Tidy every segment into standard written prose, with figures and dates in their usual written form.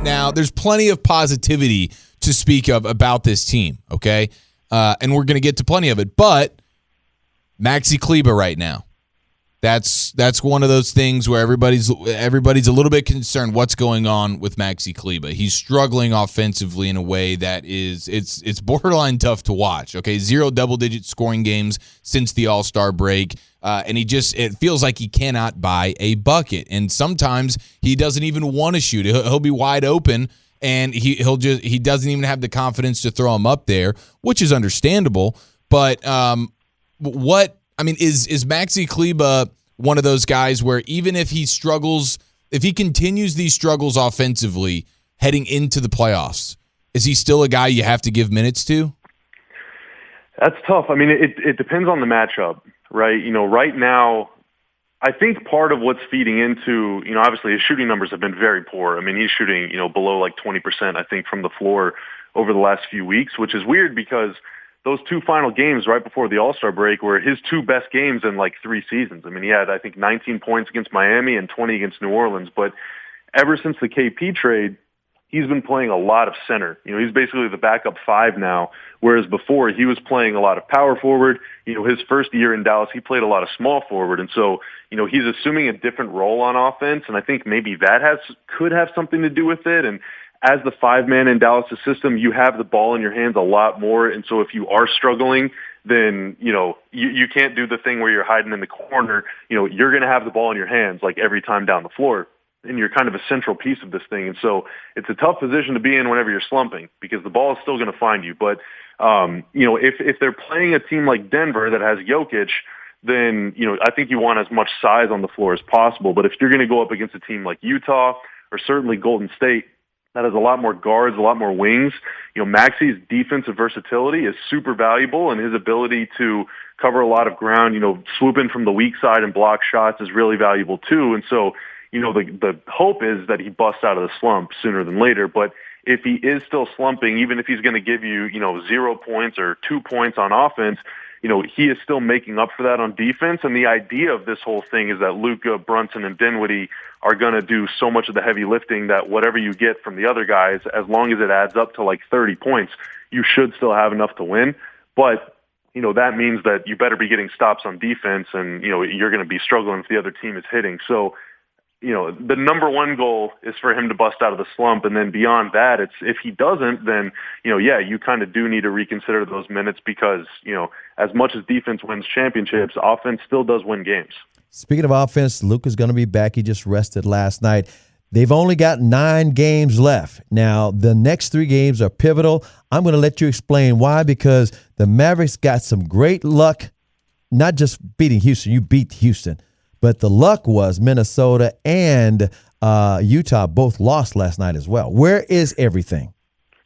now, there's plenty of positivity to speak of about this team, okay? And we're going to get to plenty of it. But Maxi Kleber right now, that's one of those things where everybody's a little bit concerned what's going on with Maxi Kleber. He's struggling offensively in a way that it's borderline tough to watch. Okay, 0 double-digit scoring games since the All-Star break, and it feels like he cannot buy a bucket. And sometimes he doesn't even want to shoot. He'll be wide open, and he doesn't even have the confidence to throw him up there, which is understandable. But is Maxi Kleber one of those guys where even if he struggles, if he continues these struggles offensively heading into the playoffs, is he still a guy you have to give minutes to? That's tough. I mean, it depends on the matchup, right? Right now, I think part of what's feeding into, obviously his shooting numbers have been very poor. I mean, he's shooting, below like 20%, I think, from the floor over the last few weeks, which is weird because those two final games right before the All-Star break were his two best games in like 3 seasons. I mean, he had, I think, 19 points against Miami and 20 against New Orleans. But ever since the KP trade, he's been playing a lot of center. He's basically the backup 5 now, whereas before he was playing a lot of power forward. His first year in Dallas, he played a lot of small forward. And so, he's assuming a different role on offense. And I think maybe that could have something to do with it. And as the 5-man in Dallas' system, you have the ball in your hands a lot more. And so if you are struggling, then, you can't do the thing where you're hiding in the corner. You're going to have the ball in your hands like every time down the floor. And you're kind of a central piece of this thing. And so it's a tough position to be in whenever you're slumping because the ball is still going to find you. But, if they're playing a team like Denver that has Jokic, then, I think you want as much size on the floor as possible. But if you're going to go up against a team like Utah or certainly Golden State, that has a lot more guards, a lot more wings. Maxi's defensive versatility is super valuable, and his ability to cover a lot of ground, swoop in from the weak side and block shots is really valuable too. And so, the hope is that he busts out of the slump sooner than later. But if he is still slumping, even if he's going to give you, 0 points or 2 points on offense, he is still making up for that on defense. And the idea of this whole thing is that Luka, Brunson, and Dinwiddie are going to do so much of the heavy lifting that whatever you get from the other guys, as long as it adds up to like 30 points, you should still have enough to win. But, that means that you better be getting stops on defense and, you're going to be struggling if the other team is hitting. So, the number one goal is for him to bust out of the slump. And then beyond that, it's if he doesn't, then, you kind of do need to reconsider those minutes because, as much as defense wins championships, offense still does win games. Speaking of offense, Luka's going to be back. He just rested last night. They've only got 9 games left. Now, the next 3 games are pivotal. I'm going to let you explain why, because the Mavericks got some great luck, not just beating Houston. You beat Houston. But the luck was Minnesota and Utah both lost last night as well. Where is everything?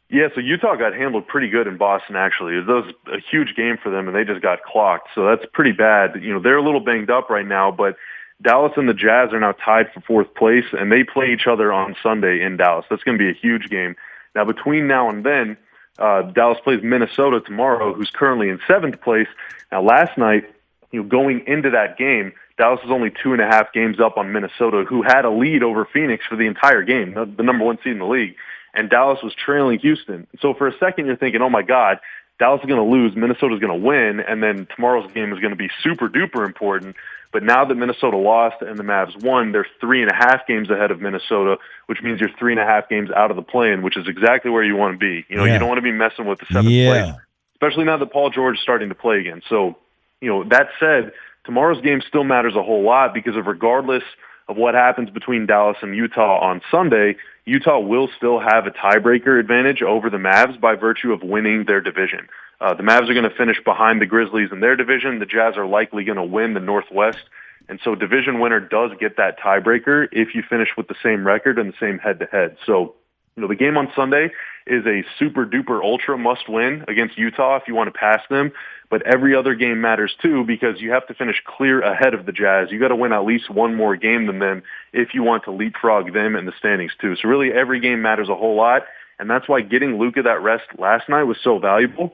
Yeah, so Utah got handled pretty good in Boston, actually. It was a huge game for them, and they just got clocked. So that's pretty bad. They're a little banged up right now, but Dallas and the Jazz are now tied for 4th place, and they play each other on Sunday in Dallas. That's going to be a huge game. Now, between now and then, Dallas plays Minnesota tomorrow, who's currently in 7th place. Now, last night, going into that game, Dallas was only 2.5 games up on Minnesota, who had a lead over Phoenix for the entire game, the number 1 seed in the league. And Dallas was trailing Houston. So for a second, you're thinking, oh, my God, Dallas is going to lose, Minnesota's going to win, and then tomorrow's game is going to be super duper important. But now that Minnesota lost and the Mavs won, they're 3.5 games ahead of Minnesota, which means you're 3.5 games out of the play-in, which is exactly where you want to be. You don't want to be messing with the 7th place, especially now that Paul George is starting to play again. So, that said, tomorrow's game still matters a whole lot because regardless of what happens between Dallas and Utah on Sunday, Utah will still have a tiebreaker advantage over the Mavs by virtue of winning their division. The Mavs are going to finish behind the Grizzlies in their division. The Jazz are likely going to win the Northwest. And so division winner does get that tiebreaker if you finish with the same record and the same head-to-head. So, the game on Sunday is a super-duper ultra must-win against Utah if you want to pass them. But every other game matters too because you have to finish clear ahead of the Jazz. You got to win at least one more game than them if you want to leapfrog them in the standings too. So really every game matters a whole lot. And that's why getting Luka that rest last night was so valuable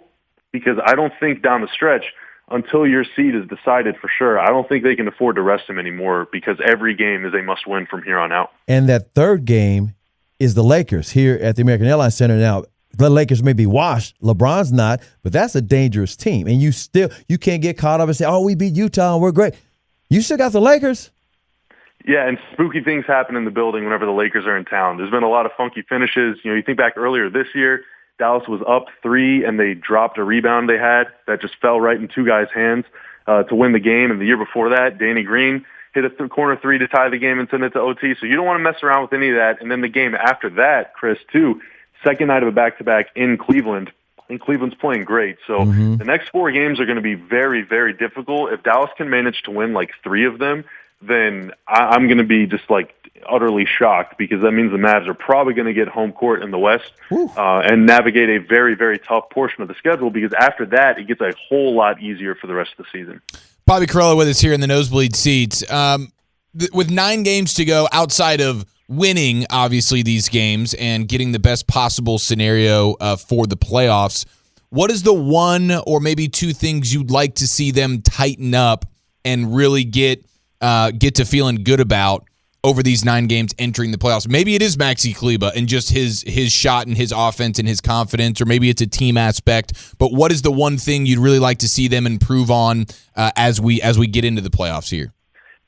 because I don't think down the stretch until your seed is decided for sure, I don't think they can afford to rest him anymore because every game is a must-win from here on out. And that third game is the Lakers here at the American Airlines Center. Now, the Lakers may be washed. LeBron's not, but that's a dangerous team. And you can't get caught up and say, oh, we beat Utah and we're great. You still got the Lakers. Yeah, and spooky things happen in the building whenever the Lakers are in town. There's been a lot of funky finishes. You think back earlier this year, Dallas was up 3 and they dropped a rebound they had that just fell right in 2 guys' hands to win the game. And the year before that, Danny Green hit a corner 3 to tie the game and send it to OT. So you don't want to mess around with any of that. And then the game after that, Chris, too, second night of a back-to-back in Cleveland. And Cleveland's playing great. So the next 4 games are going to be very, very difficult. If Dallas can manage to win like 3 of them, then I'm going to be just like utterly shocked, because that means the Mavs are probably going to get home court in the West and navigate a very, very tough portion of the schedule, because after that, it gets a whole lot easier for the rest of the season. Bobby Karalla with us here in the Nosebleed Seats. With 9 games to go, outside of winning, obviously, these games and getting the best possible scenario for the playoffs, what is the 1 or maybe 2 things you'd like to see them tighten up and really get to feeling good about over these 9 games entering the playoffs? Maybe it is Maxi Kleber and just his shot and his offense and his confidence, or maybe it's a team aspect. But what is the one thing you'd really like to see them improve on as we get into the playoffs here?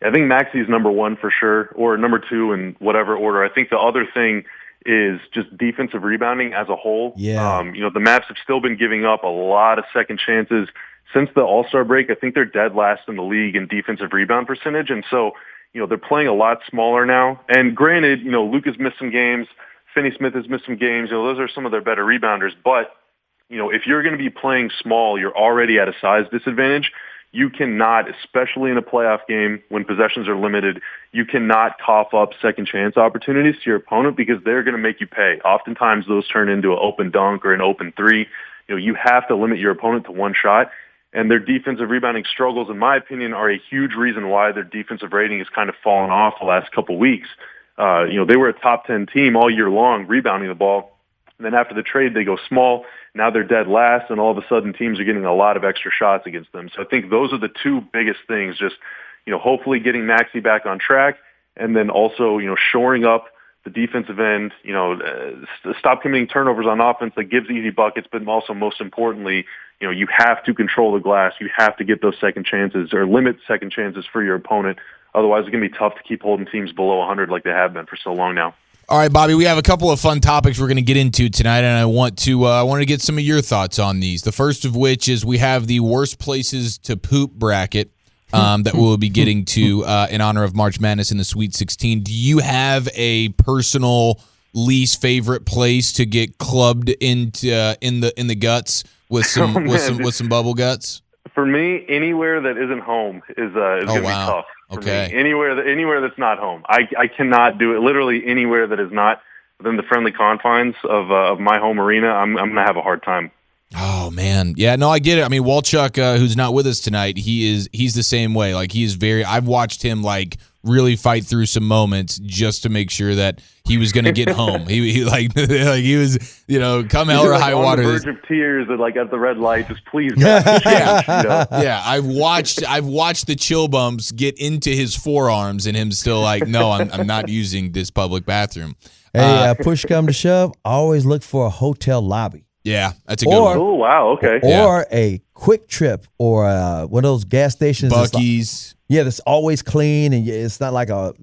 I think Maxi's number 1 for sure, or number 2 in whatever order. I think the other thing is just defensive rebounding as a whole. Yeah. The Mavs have still been giving up a lot of second chances since the All-Star break. I think they're dead last in the league in defensive rebound percentage. And so, they're playing a lot smaller now. And granted, Luke has missed some games. Finney Smith has missed some games. Those are some of their better rebounders. But, if you're going to be playing small, you're already at a size disadvantage. You cannot, especially in a playoff game when possessions are limited, you cannot cough up second chance opportunities to your opponent, because they're going to make you pay. Oftentimes those turn into an open dunk or an open 3. You have to limit your opponent to 1 shot. And their defensive rebounding struggles, in my opinion, are a huge reason why their defensive rating has kind of fallen off the last couple weeks. They were a top 10 team all year long rebounding the ball. And then after the trade, they go small. Now they're dead last, and all of a sudden teams are getting a lot of extra shots against them. So I think those are the 2 biggest things, just, hopefully getting Maxi back on track, and then also, shoring up the defensive end, stop committing turnovers on offense that gives easy buckets, but also most importantly, you have to control the glass. You have to get those second chances or limit second chances for your opponent. Otherwise, it's going to be tough to keep holding teams below 100 like they have been for so long now. All right, Bobby, we have a couple of fun topics we're going to get into tonight, and I want to get some of your thoughts on these. The first of which is we have the worst places to poop bracket that we'll be getting to in honor of March Madness in the Sweet 16. Do you have a personal least favorite place to get clubbed into in the guts with some with some bubble guts? For me, anywhere that isn't home is going to be tough. Okay. Me. Anywhere that's not home. I cannot do it. Literally anywhere that is not within the friendly confines of my home arena, I'm going to have a hard time. Oh man, yeah, no, I get it. I mean, Walchuk, who's not with us tonight, he's the same way. Like I've watched him like really fight through some moments just to make sure that he was going to get home. He he was, come hell or high water. On the verge of tears at the red light, just please God, Yeah, I've watched the chill bumps get into his forearms and him still like, no, I'm not using this public bathroom. Hey, push come to shove, always look for a hotel lobby. Yeah, that's a good one. Oh, wow, okay. Or a Quick Trip, or one of those gas stations. Buc-ee's. That's always clean, and it's not like a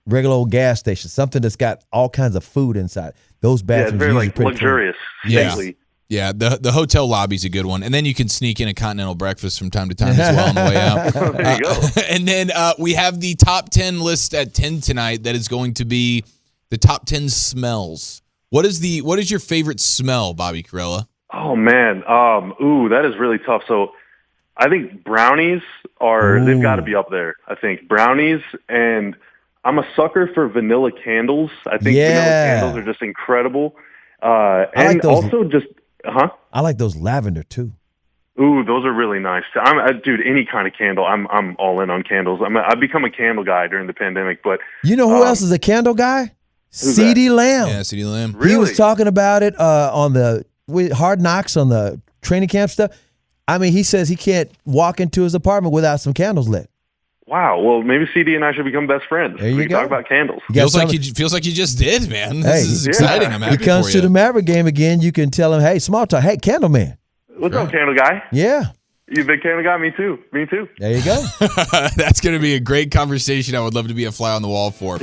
regular old gas station. Something that's got all kinds of food inside. Those bathrooms are usually pretty luxurious. Clean. Yeah, the hotel lobby's a good one, and then you can sneak in a continental breakfast from time to time as well on the way out. There you go. And then we have the top 10 list at 10 tonight. That is going to be the top 10 smells. What is your favorite smell, Bobby Karalla? Oh man, that is really tough. So I think brownies they've got to be up there. I think brownies, and I'm a sucker for vanilla candles. I think vanilla candles are just incredible. And like those, also just, I like those lavender too. Ooh, those are really nice. Dude, any kind of candle. I'm all in on candles. I've become a candle guy during the pandemic. But you know who else is a candle guy? C.D. Lamb. Yeah, C.D. Lamb. Really? He was talking about it on the Hard Knocks on the training camp stuff. I mean, he says he can't walk into his apartment without some candles lit. wow, well, maybe CD and I should become best friends. There you we can go. talk about candles. Feels like you just did, man. This is exciting. I'm happy He comes for to you. the Maverick game again. You can tell him, hey, small talk. Hey, Candle Man. What's up, candle guy? Yeah. You a big candle guy? Me too. Me too. There you go. That's going to be a great conversation. I would love to be a fly on the wall for.